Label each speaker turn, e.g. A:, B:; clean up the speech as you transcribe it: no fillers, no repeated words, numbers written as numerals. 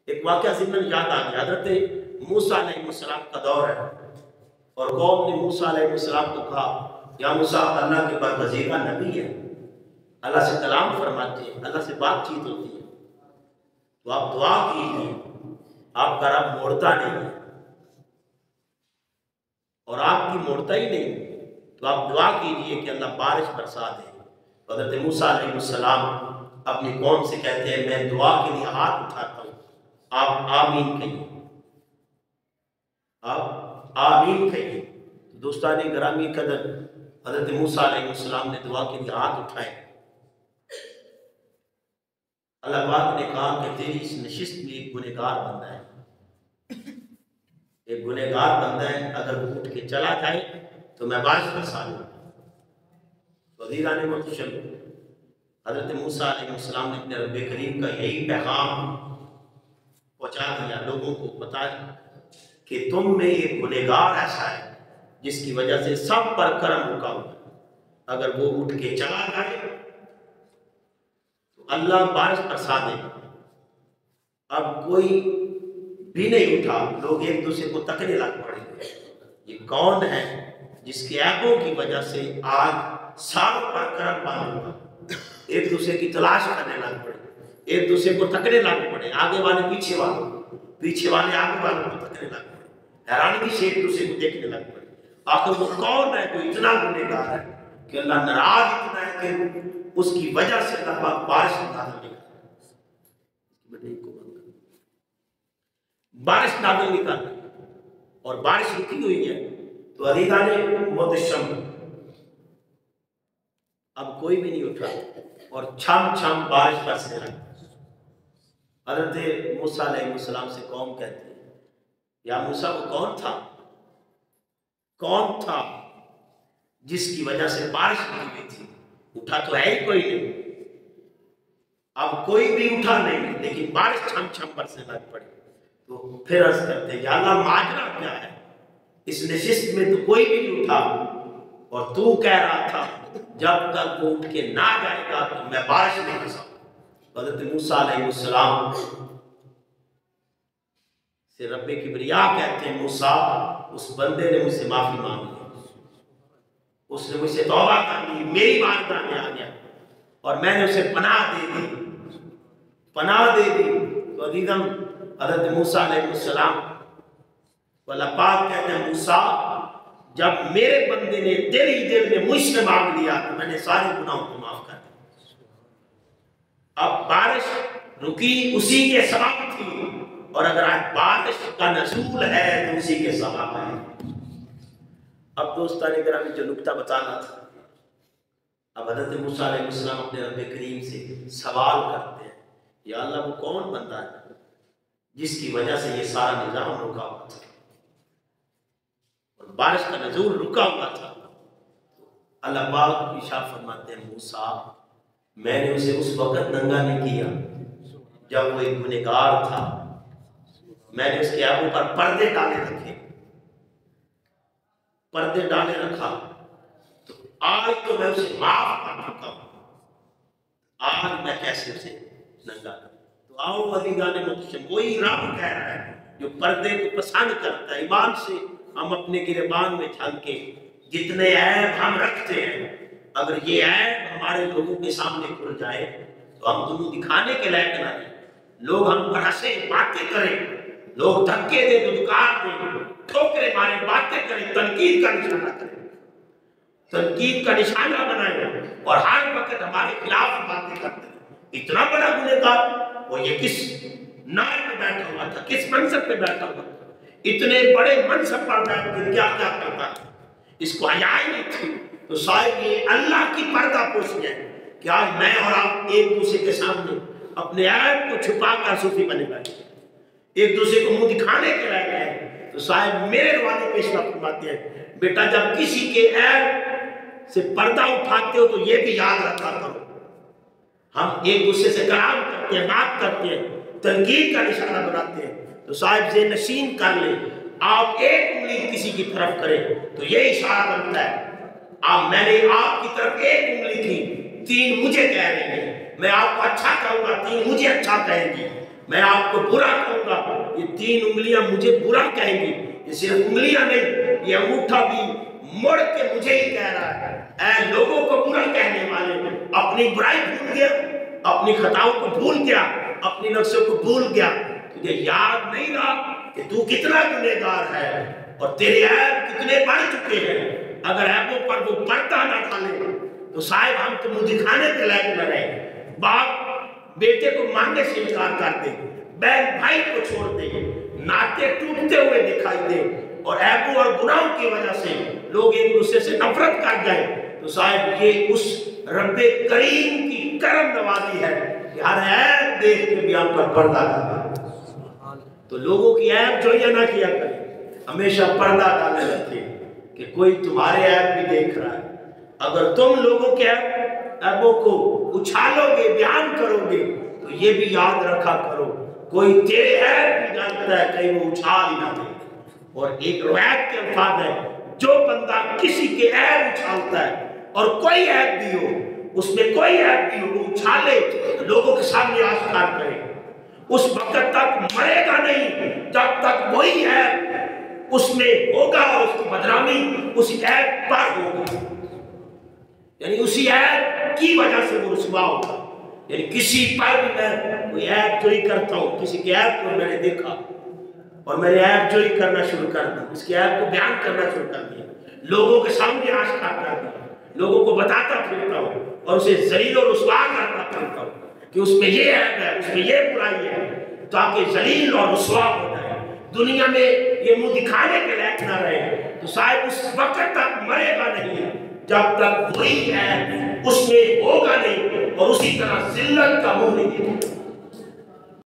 A: ایک واقعہ ضمن یاد آ گیا، حضرت موسیٰ علیہ السلام کا دور ہے اور قوم نے موسیٰ علیہ السلام کو کہا یا موسیٰ اللہ کے برگزیدہ نبی ہے، اللہ سے کلام فرماتے ہیں، اللہ سے بات چیت ہوتی ہے، تو آپ دعا کیجیے، آپ کا رب موڑتا نہیں ہے اور آپ کی موڑتا ہی نہیں، تو آپ دعا کیجیے کہ اللہ بارش برسا دے۔ حضرت موسیٰ علیہ السلام اپنی قوم سے کہتے ہیں میں دعا کے لیے ہاتھ اٹھاتا ہوں، آپ آمین کہیے، آپ آمین کہیے۔ دوستان گرامی قدر، حضرت موسیٰ علیہ السلام نے دعا کے لیے ہاتھ اٹھائے، اللہ پاک نے کہا کہ تیری اس نشست میں ایک گنہگار بندہ ہے، ایک گنہگار بندہ ہے، اگر وہ اٹھ کے چلا جائے تو میں بارش برسا دوں۔ عزیزان محترم، حضرت موسیٰ علیہ السلام نے اپنے رب کریم کا یہی پیغام پہنچا دیا، لوگوں کو بتایا کہ تم میں ایک گنہگار ایسا ہے جس کی وجہ سے سب پر کرم رکا ہوا ہے، اگر وہ اٹھ کے چلا جائے تو اللہ بارش برسا دے گا۔ اب کوئی بھی نہیں اٹھا، لوگ ایک دوسرے کو تکنے لگ پڑے، یہ کون ہے جس کے عیبوں کی وجہ سے آج ساروں پر کرم بند ہوا۔ ایک دوسرے کی تلاش کرنے لگ پڑے، ایک دوسرے کو تکنے لگ پڑے، آگے والے پیچھے والے آگے والوں کو تکنے لگ پڑے، حیرانگی سے ایک دوسرے کو دیکھنے لگ پڑے۔ آخر وہ کون ہے جو اتنا گنہگار ہے کہ اللہ ناراض اتنا ہے کہ اس کی وجہ سے اللہ پاک بارش نازل نہیں کرتا، بارش نازل نہیں کرتا، اور بارش رکی ہوئی ہے۔ تو عزیزان محترم، اب کوئی بھی نہیں اٹھا اور چھم چھم بارش برسنے لگی۔ حضرت موسیٰ علیہ السلام سے قوم کہتی ہے یا موسیٰ وہ کون تھا جس کی وجہ سے بارش نہیں ہوئی تھی؟ اٹھا تو ہے ہی کوئی نہیں، اب کوئی بھی اٹھا نہیں، لیکن بارش چھم چھم برسنے لگ پڑی۔ تو پھر عرض کرتے ہیں یا اللہ ماجرا کیا ہے؟ اس نشست میں تو کوئی بھی نہیں اٹھا اور تو کہہ رہا تھا جب تک وہ اٹھ کے نہ جائے گا تو میں بارش نہیں برساؤں۔ حضرت موسیٰ علیہ السلام سے رب کبریا کہتے ہیں موسیٰ اس بندے نے مجھ سے معافی مانگ لی، اس نے مجھ سے توبہ کر لی، میری بارگاہ میں آ گیا اور میں نے اسے پناہ دے دی۔ تو عزیزم، حضرت موسیٰ علیہ السلام کو اللہ پاک کہتے ہیں موسیٰ جب میرے بندے نے دل میں مجھ سے مانگ لیا تو میں نے سارے گناہوں کو معاف کر دیا۔ اب بارش رکی اسی کے سبب تھی، اور اگر آج بارش کا نزول ہے تو اسی کے سبب ہے۔ اب دوستان گرامی جو نکتہ بتانا تھا، اب حضرت موسیٰ علیہ السلام اپنے رب کریم سے سوال کرتے ہیں یا اللہ وہ کون بندہ ہے جس کی وجہ سے یہ سارا نظام رکا ہوا تھا اور بارش کا نزول رکا ہوا تھا؟ اللہ پاک ارشاد فرماتے ہیں موسیٰ میں نے اسے اس وقت ننگا نہیں کیا جب وہ ایک گنہگار تھا، میں نے اس کے عیبوں پر پردے ڈالے رکھا، تو آج تو میں اسے معاف کر چکا ہوں، آج میں کیسے اسے ننگا کروں؟ تو آؤ عزیزان محترم، وہی رب کہہ رہا ہے جو پردے کو پسند کرتا ہے۔ ایمان سے ہم اپنے گریبان میں جھانکے جتنے عیب ہم رکھتے ہیں، اگر یہ عیب ہمارے لوگوں کے سامنے کھل جائے تو ہم دونوں دکھانے کے لائق نہ رہیں، لوگ ہم پر ہنسے باتیں کریں، لوگ دھکے دے تو دکان دیں، ٹھوکرے مارے باتیں کریں، تنقید کا نشانہ بنائیں اور ہر وقت ہمارے خلاف باتیں کرتے ہیں۔ اتنا بڑا گنہگار، اور یہ کس نائب پہ بیٹھا ہوا تھا، کس منصب پہ بیٹھا ہوا تھا، اتنے بڑے منصب پر بیٹھ کے کیا کرتا ہے، اس کو حیا ہی نہیں تھی۔ تو صاحب یہ اللہ کی پردہ پوشی ہے کہ آج میں اور آپ ایک دوسرے کے سامنے اپنے عیب کو چھپا کر صوفی بنے بیٹھے، ایک دوسرے کو منہ دکھانے کے لائق ہے۔ تو صاحب میرے روانی پیشوا فرماتے ہیں بیٹا جب کسی کے عیب سے پردہ اٹھاتے ہو تو یہ بھی یاد رکھا کرو، ہم ایک دوسرے سے کلام کرتے ہیں، بات کرتے ہیں، تنقید کا نشانہ بناتے ہیں، تو صاحب ذہن نشین کر لیں، آپ ایک انگلی کسی کی طرف کریں تو یہ اشارہ بنتا ہے میں نے آپ کی طرف ایک انگلی کی، تین مجھے کہہ رہے ہیں، میں آپ کو اچھا کہوں گا، تین مجھے اچھا کہیں گی، میں آپ کو برا کہوں گا، یہ 3 انگلیاں مجھے برا کہیں گی، یہ صرف انگلیاں نہیں، یہ انگوٹھا بھی مڑ کے مجھے ہی کہہ رہا ہے، اے لوگوں کو برا کہنے والے، اپنی برائی بھول گیا، اپنی خطاؤں کو بھول گیا، اپنی نقشوں کو بھول گیا، تجھے یاد نہیں رہا کہ تو کتنا گنہگار ہے اور تیرے عیب کتنے بڑھ چکے ہیں۔ اگر عیبوں پر وہ پردہ نہ ڈالے تو صاحب ہم تو منہ دکھانے کے لائق نہ رہے، باپ بیٹے کو ماننے سے انکار کر دے، بہن بھائی کو چھوڑ دے، ناطے ٹوٹتے ہوئے دکھائی دے، اور عیبوں اور گناہوں کی وجہ سے لوگ ایک دوسرے سے نفرت کر جائیں، تو صاحب یہ اس رب کریم کی کرم نوازی ہے کہ ہر عیب دیکھ کے بھی ہم پر پردہ ڈالا۔ تو لوگوں کی عیب جوئیاں نہ کیا کریں، ہمیشہ پردہ ڈالے رکھیں کہ کوئی تمہارے عیب بھی دیکھ رہا ہے۔ اگر تم لوگوں کے عیبوں کو اچھالو گے، بیان کرو گے، تو یہ بھی یاد رکھا کرو کوئی تیرے عیب بھی جانتا ہے، کہیں وہ اچھال ہی نہ دے۔ اور ایک روایت کے الفاظ ہے، جو بندہ کسی کے عیب اچھالتا ہے اور کوئی عیب بھی ہو، اس میں کوئی عیب بھی ہو، وہ اچھالے، لوگوں کے سامنے آشکار کرے، اس وقت تک مرے گا نہیں جب تک وہی عیب اس میں ہوگا اور اس کی بدنامی اسی عیب پر ہوگا، یعنی اسی عیب کی وجہ سے وہ رسوا ہوگا۔ یعنی کسی پر بھی میں کوئی عیب جوئی کرتا ہوں، کسی کے عیب کو میں نے دیکھا اور میں نے عیب جوئی کرنا شروع کر دی، اس کے عیب کو بیان کرنا شروع کر دیا، لوگوں کے سامنے آشکار کر دیا، لوگوں کو بتاتا پھرتا ہوں اور اسے ذلیل و رسوا کرتا پھرتا ہوں کہ اس میں یہ عیب ہے، اس میں یہ برائی ہے، تاکہ ذلیل اور رسوا ہو جائے، دنیا میں یہ منہ دکھانے کے لائق نہ رہے۔ تو صاحب اس وقت تک مرے گا نہیں جب تک وہی عیب اس میں ہوگا نہیں اور اسی طرح ذلت کا منہ نہیں دیکھے۔